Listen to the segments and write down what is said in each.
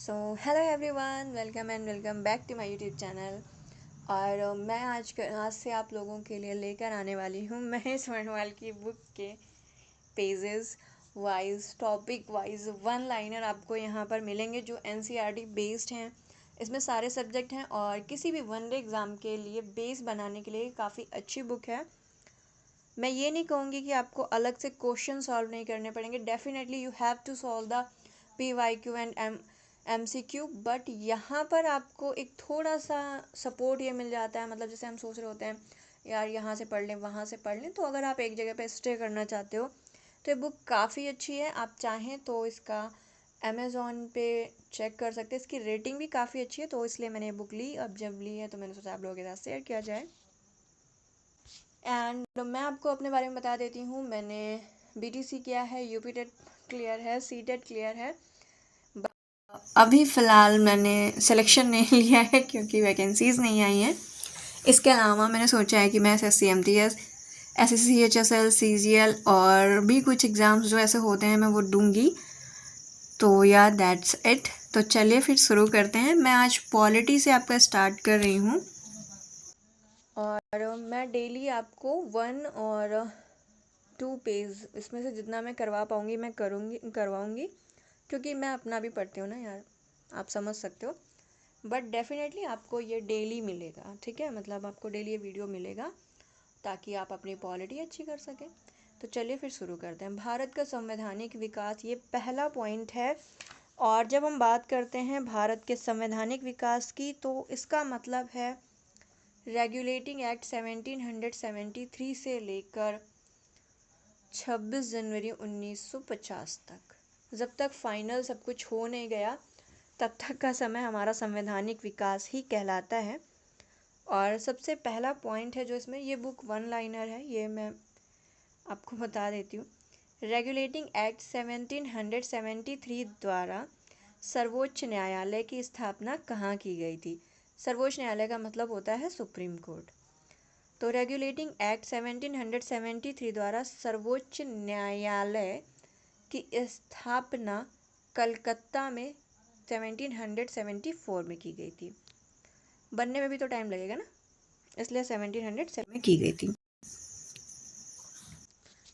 So hello everyone, welcome and welcome back to my YouTube channel. और मैं आज से आप लोगों के लिए लेकर आने वाली हूँ महेश वर्णवाल की बुक के pages wise, topic wise one liner आपको यहाँ पर मिलेंगे जो एनसीईआरटी बेस्ड हैं। इसमें सारे सब्जेक्ट हैं और किसी भी वनडे एग्ज़ाम के लिए बेस बनाने के लिए काफ़ी अच्छी बुक है। मैं ये नहीं कहूँगी कि आपको अलग से क्वेश्चन सॉल्व नहीं करने पड़ेंगे, definitely you have to solve the PYQ and MCQ, but यहाँ पर आपको एक थोड़ा सा सपोर्ट ये मिल जाता है। मतलब जैसे हम सोच रहे होते हैं यार यहाँ से पढ़ लें वहाँ से पढ़ लें, तो अगर आप एक जगह पे स्टे करना चाहते हो तो ये बुक काफ़ी अच्छी है। आप चाहें तो इसका अमेज़ॉन पे चेक कर सकते हैं, इसकी रेटिंग भी काफ़ी अच्छी है, तो इसलिए मैंने ये बुक ली। अब जब ली है तो मैंने सोचा आप लोगों के साथ शेयर किया जाए। एंड मैं आपको अपने बारे में बता देती हूँ, मैंने BTC किया है, यूपी टेट क्लियर है, CTET क्लियर है। अभी फ़िलहाल मैंने सिलेक्शन नहीं लिया है क्योंकि वैकेंसीज़ नहीं आई हैं। इसके अलावा मैंने सोचा है कि मैं SSC MTS, SSC HSL CGL और भी कुछ एग्ज़ाम्स जो ऐसे होते हैं मैं वो दूंगी। तो या दैट्स इट। तो चलिए फिर शुरू करते हैं। मैं आज पॉलिटी से आपका स्टार्ट कर रही हूँ और मैं डेली आपको 1 और 2 पेज इसमें से जितना मैं करवा पाऊँगी मैं करवाऊँगी, क्योंकि मैं अपना भी पढ़ती हूँ ना यार, आप समझ सकते हो। बट डेफिनेटली आपको ये डेली मिलेगा, ठीक है, मतलब आपको डेली ये वीडियो मिलेगा ताकि आप अपनी पॉलिटी अच्छी कर सकें। तो चलिए फिर शुरू करते हैं। भारत का संवैधानिक विकास, ये पहला पॉइंट है। और जब हम बात करते हैं भारत के संवैधानिक विकास की, तो इसका मतलब है रेगुलेटिंग एक्ट 1773 से लेकर 26 जनवरी 1950 तक, जब तक फाइनल सब कुछ हो नहीं गया तब तक का समय हमारा संवैधानिक विकास ही कहलाता है। और सबसे पहला पॉइंट है जो इसमें, ये बुक वन लाइनर है, ये मैं आपको बता देती हूँ। रेगुलेटिंग एक्ट 1773 द्वारा सर्वोच्च न्यायालय की स्थापना कहाँ की गई थी? सर्वोच्च न्यायालय का मतलब होता है सुप्रीम कोर्ट। तो रेगुलेटिंग एक्ट 1773 द्वारा सर्वोच्च न्यायालय की स्थापना कलकत्ता में 1774 में की गई थी। बनने में भी तो टाइम लगेगा ना, इसलिए 1707 में की गई थी।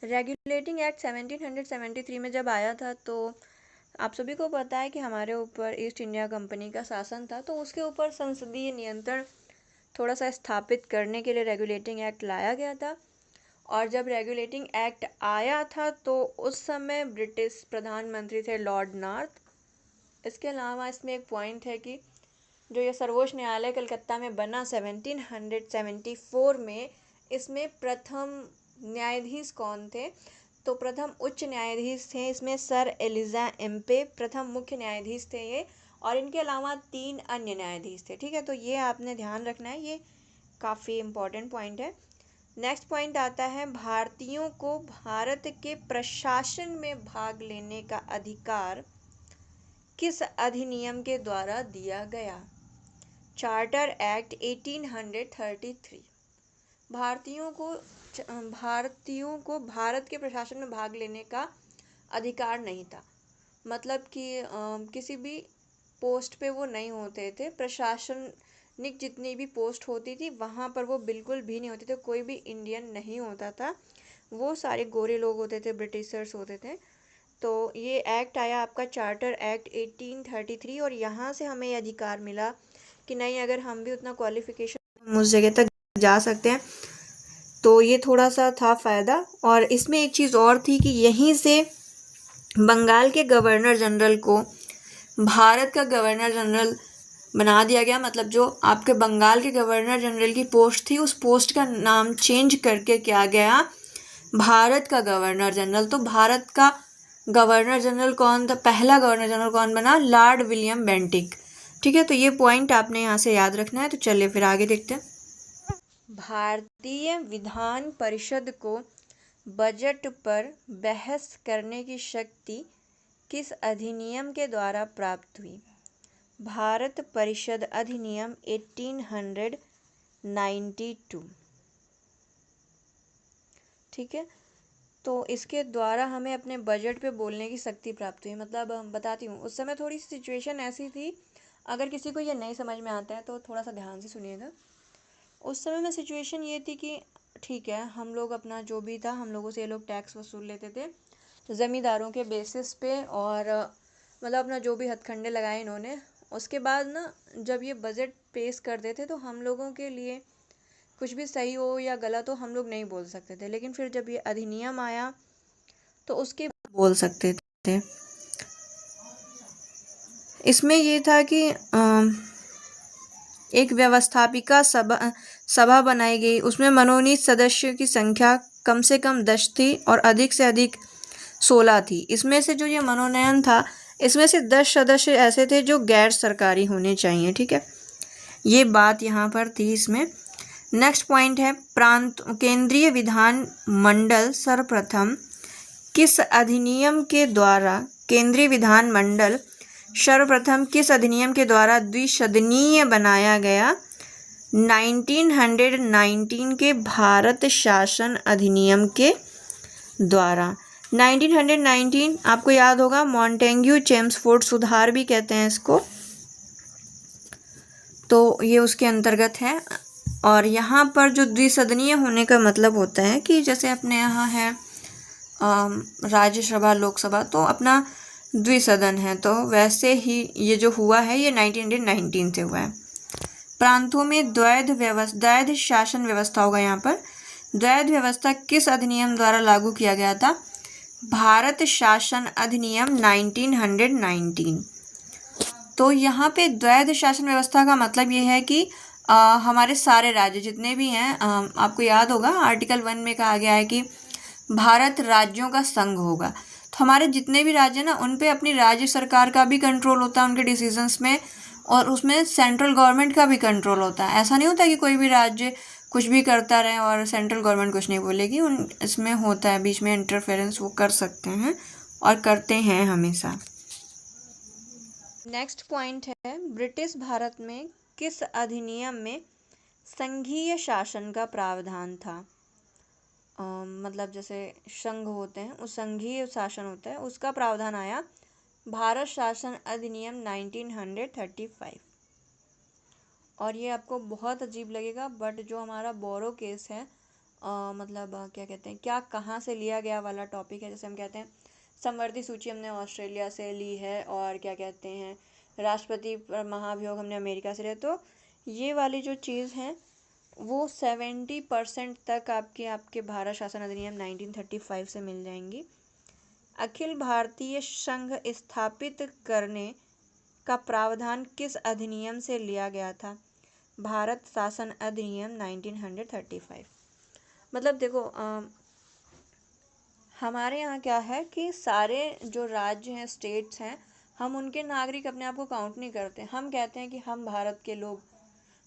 रेगुलेटिंग एक्ट 1773 में जब आया था तो आप सभी को पता है कि हमारे ऊपर ईस्ट इंडिया कंपनी का शासन था, तो उसके ऊपर संसदीय नियंत्रण थोड़ा सा स्थापित करने के लिए रेगुलेटिंग एक्ट लाया गया था। और जब रेगुलेटिंग एक्ट आया था तो उस समय ब्रिटिश प्रधानमंत्री थे लॉर्ड नॉर्थ। इसके अलावा इसमें एक पॉइंट है कि जो ये सर्वोच्च न्यायालय कलकत्ता में बना 1774 में, इसमें प्रथम न्यायाधीश कौन थे? तो प्रथम उच्च न्यायाधीश थे इसमें सर एलिजा एम्पे, प्रथम मुख्य न्यायाधीश थे ये। और इनके अलावा 3 अन्य न्यायाधीश थे, ठीक है, तो ये आपने ध्यान रखना है, ये काफ़ी इम्पोर्टेंट पॉइंट है। नेक्स्ट पॉइंट आता है, भारतीयों को भारत के प्रशासन में भाग लेने का अधिकार किस अधिनियम के द्वारा दिया गया? Charter act 1833। भारतीयों को भारत के प्रशासन में भाग लेने का अधिकार नहीं था। मतलब कि किसी भी पोस्ट पे वो नहीं होते थे। प्रशासनिक जितनी भी पोस्ट होती थी वहाँ पर वो बिल्कुल भी नहीं होते थे, कोई भी इंडियन नहीं होता था, वो सारे गोरे लोग होते थे, ब्रिटिशर्स होते थे। तो ये एक्ट आया आपका चार्टर एक्ट 1833, और यहाँ से हमें ये अधिकार मिला कि नहीं, अगर हम भी उतना क्वालिफिकेशन हम उस जगह तक जा सकते हैं। तो ये थोड़ा सा था फ़ायदा। और इसमें एक चीज़ और थी कि यहीं से बंगाल के गवर्नर जनरल को भारत का गवर्नर जनरल बना दिया गया। मतलब जो आपके बंगाल के गवर्नर जनरल की पोस्ट थी, उस पोस्ट का नाम चेंज करके क्या गया, भारत का गवर्नर जनरल। तो भारत का गवर्नर जनरल कौन था? पहला गवर्नर जनरल कौन बना? Lord William Bentinck. ठीक है, तो ये पॉइंट आपने यहाँ से याद रखना है। तो चलिए फिर आगे देखते हैं। भारतीय विधान परिषद को बजट पर बहस करने की शक्ति किस अधिनियम के द्वारा प्राप्त हुई? भारत परिषद अधिनियम 1892। ठीक है, तो इसके द्वारा हमें अपने बजट पे बोलने की शक्ति प्राप्त हुई। मतलब बताती हूँ, उस समय थोड़ी सी सिचुएशन ऐसी थी, अगर किसी को ये नहीं समझ में आता है तो थोड़ा सा ध्यान से सुनिएगा। उस समय में सिचुएशन ये थी कि ठीक है, हम लोग अपना जो भी था, हम लोगों से ये लोग टैक्स वसूल लेते थे ज़मींदारों के बेसिस पे, और मतलब अपना जो भी हथकंडे लगाए इन्होंने। उसके बाद ना, जब ये बजट पेश करते थे तो हम लोगों के लिए कुछ भी सही हो या गलत हो हम लोग नहीं बोल सकते थे, लेकिन फिर जब ये अधिनियम आया तो उसके बोल सकते थे। इसमें ये था कि एक व्यवस्थापिका सभा बनाई गई। उसमें मनोनीत सदस्यों की संख्या कम से कम 10 थी और अधिक से अधिक 16 थी। इसमें से जो ये मनोनयन था, इसमें से 10 सदस्य ऐसे थे जो गैर सरकारी होने चाहिए। ठीक है, ये बात यहाँ पर थी इसमें। नेक्स्ट पॉइंट है प्रांत केंद्रीय विधान मंडल सर्वप्रथम किस अधिनियम के द्वारा केंद्रीय विधान मंडल सर्वप्रथम किस अधिनियम के द्वारा द्विसदनीय बनाया गया? 1919 के भारत शासन अधिनियम के द्वारा। 1919 आपको याद होगा, मॉन्टेग्यू चेम्सफोर्ड सुधार भी कहते हैं इसको, तो ये उसके अंतर्गत है। और यहाँ पर जो द्विसदनीय होने का मतलब होता है कि जैसे अपने यहाँ है राज्यसभा लोकसभा, तो अपना द्विसदन है, तो वैसे ही ये जो हुआ है ये 1919 से हुआ है। प्रांतों में द्वैध शासन व्यवस्था होगा। यहाँ पर द्वैध व्यवस्था किस अधिनियम द्वारा लागू किया गया था? भारत शासन अधिनियम 1919। तो यहाँ पे द्वैध शासन व्यवस्था का मतलब ये है कि हमारे सारे राज्य जितने भी हैं, आपको याद होगा आर्टिकल 1 में कहा गया है कि भारत राज्यों का संघ होगा। तो हमारे जितने भी राज्य ना, उन पे अपनी राज्य सरकार का भी कंट्रोल होता है उनके डिसीजंस में, और उसमें सेंट्रल गवर्नमेंट का भी कंट्रोल होता है। ऐसा नहीं होता कि कोई भी राज्य कुछ भी करता रहे और सेंट्रल गवर्नमेंट कुछ नहीं बोलेगी। इसमें होता है बीच में इंटरफेरेंस, वो कर सकते हैं और करते हैं हमेशा। नेक्स्ट पॉइंट है ब्रिटिश भारत में किस अधिनियम में संघीय शासन का प्रावधान था? मतलब जैसे संघ होते हैं, उस संघीय शासन होता है, उसका प्रावधान आया भारत शासन अधिनियम 1935। और ये आपको बहुत अजीब लगेगा, बट जो हमारा बोरो केस है, मतलब क्या कहते हैं, क्या कहाँ से लिया गया वाला टॉपिक है। जैसे हम कहते हैं समवर्ती सूची हमने ऑस्ट्रेलिया से ली है, और क्या कहते हैं राष्ट्रपति महाभियोग हमने अमेरिका से लिया। तो ये वाली जो चीज़ है वो 70% तक आपके भारत शासन अधिनियम 1935 से मिल जाएंगी। अखिल भारतीय संघ स्थापित करने का प्रावधान किस अधिनियम से लिया गया था? भारत शासन अधिनियम 1935। मतलब देखो, हमारे यहाँ क्या है कि सारे जो राज्य हैं, स्टेट्स हैं, हम उनके नागरिक अपने आप को काउंट नहीं करते। हम कहते हैं कि हम भारत के लोग,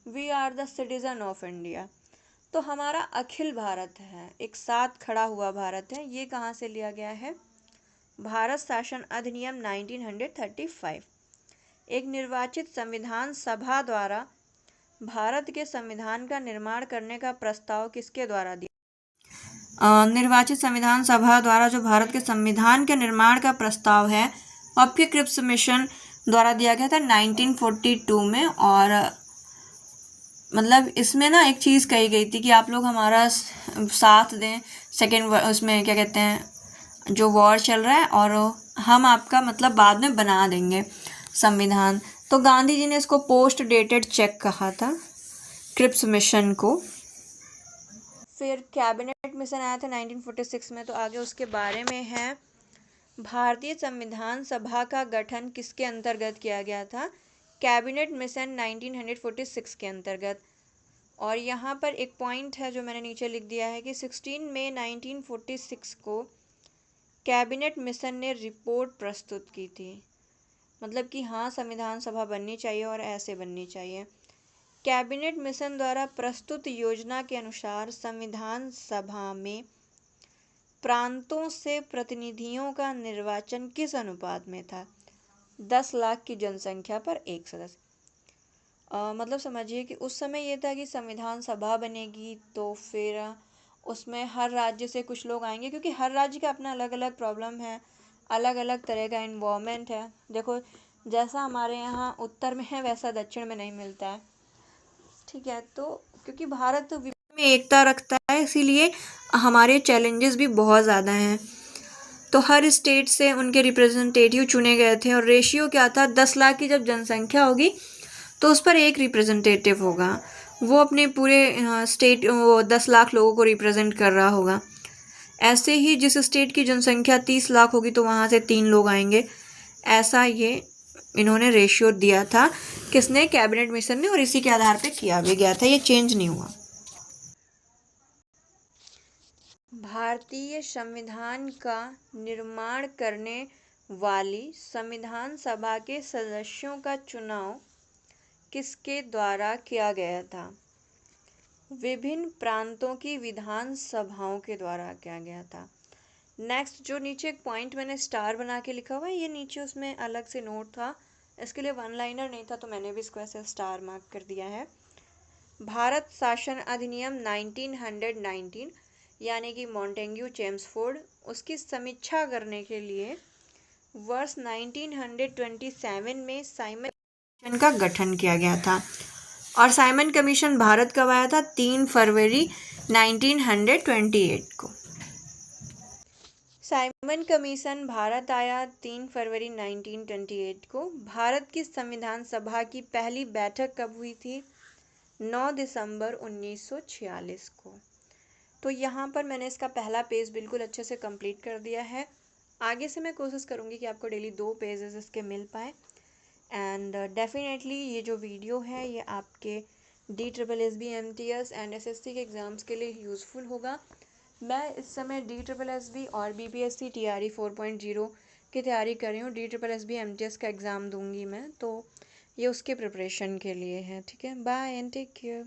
we are the citizen of India. तो हमारा अखिल भारत है, एक साथ खड़ा हुआ भारत है। ये कहाँ से लिया गया है? भारत शासन अधिनियम 1935। एक निर्वाचित संविधान सभा द्वारा भारत के संविधान का निर्माण करने का प्रस्ताव किसके द्वारा दिया? निर्वाचित संविधान सभा द्वारा जो भारत के संविधान के निर्माण का प्रस्ताव है, आपके क्रिप्स मिशन द्वारा दिया गया था 1942 में। और मतलब इसमें ना एक चीज़ कही गई थी कि आप लोग हमारा साथ दें सेकेंड, उसमें क्या कहते हैं जो वॉर चल रहा है, और हम आपका मतलब बाद में बना देंगे संविधान। तो गांधी जी ने इसको पोस्ट डेटेड चेक कहा था क्रिप्स मिशन को। फिर कैबिनेट मिशन आया था 1946 में। तो आगे उसके बारे में है, भारतीय संविधान सभा का गठन किसके अंतर्गत किया गया था? कैबिनेट मिशन 1946 के अंतर्गत। और यहाँ पर एक पॉइंट है जो मैंने नीचे लिख दिया है कि 16 मई 1946 को कैबिनेट मिशन ने रिपोर्ट प्रस्तुत की थी। मतलब कि हाँ, संविधान सभा बननी चाहिए और ऐसे बननी चाहिए। कैबिनेट मिशन द्वारा प्रस्तुत योजना के अनुसार संविधान सभा में प्रांतों से प्रतिनिधियों का निर्वाचन किस अनुपात में था? 10 लाख की जनसंख्या पर एक सदस्य। मतलब समझिए कि उस समय ये था कि संविधान सभा बनेगी, तो फिर उसमें हर राज्य से कुछ लोग आएंगे, क्योंकि हर राज्य का अपना अलग अलग प्रॉब्लम है, अलग अलग तरह का इन्वायरमेंट है। देखो जैसा हमारे यहाँ उत्तर में है वैसा दक्षिण में नहीं मिलता है, ठीक है। तो क्योंकि भारत में एकता रखता है, इसीलिए हमारे चैलेंजेस भी बहुत ज़्यादा हैं। तो हर स्टेट से उनके रिप्रेजेंटेटिव चुने गए थे, और रेशियो क्या था, 10 लाख की जब जनसंख्या होगी तो उस पर एक रिप्रेजेंटेटिव होगा, वो अपने पूरे स्टेट 10 लाख लोगों को रिप्रेजेंट कर रहा होगा। ऐसे ही जिस स्टेट की जनसंख्या 30 लाख होगी तो वहाँ से 3 लोग आएंगे। ऐसा ये इन्होंने रेशियो दिया था, किसने, कैबिनेट मिशन ने, और इसी के आधार पे किया भी गया था, ये चेंज नहीं हुआ। भारतीय संविधान का निर्माण करने वाली संविधान सभा के सदस्यों का चुनाव किसके द्वारा किया गया था? विभिन्न प्रांतों की विधान सभाओं के द्वारा किया गया था। नेक्स्ट जो नीचे एक पॉइंट मैंने स्टार बना के लिखा हुआ है, ये नीचे उसमें अलग से नोट था, इसके लिए वन लाइनर नहीं था तो मैंने भी इसको ऐसे स्टार मार्क कर दिया है। भारत शासन अधिनियम 1919 यानी कि मॉन्टेग्यू चेम्सफोर्ड, उसकी समीक्षा करने के लिए वर्ष 1927 में साइमन कमीशन का गठन किया गया था। और साइमन कमीशन भारत कब आया था? 3 फरवरी 1928 को। साइमन कमीशन भारत आया 3 फरवरी 1928 को। भारत की संविधान सभा की पहली बैठक कब हुई थी? 9 दिसंबर 1946 को। तो यहाँ पर मैंने इसका पहला पेज बिल्कुल अच्छे से कंप्लीट कर दिया है। आगे से मैं कोशिश करूँगी कि आपको डेली 2 पेजेस इसके मिल पाए। एंड डेफिनेटली ये जो वीडियो है ये आपके DSSB MTS एंड SSC के एग्ज़ाम्स के लिए यूज़फुल होगा। मैं इस समय DSSB और BPSC TRE 4.0 की तैयारी कर रही हूँ। DSSB MTS का एग्ज़ाम दूंगी मैं, तो ये उसके प्रिपरेशन के लिए है, ठीक है। Bye and take care.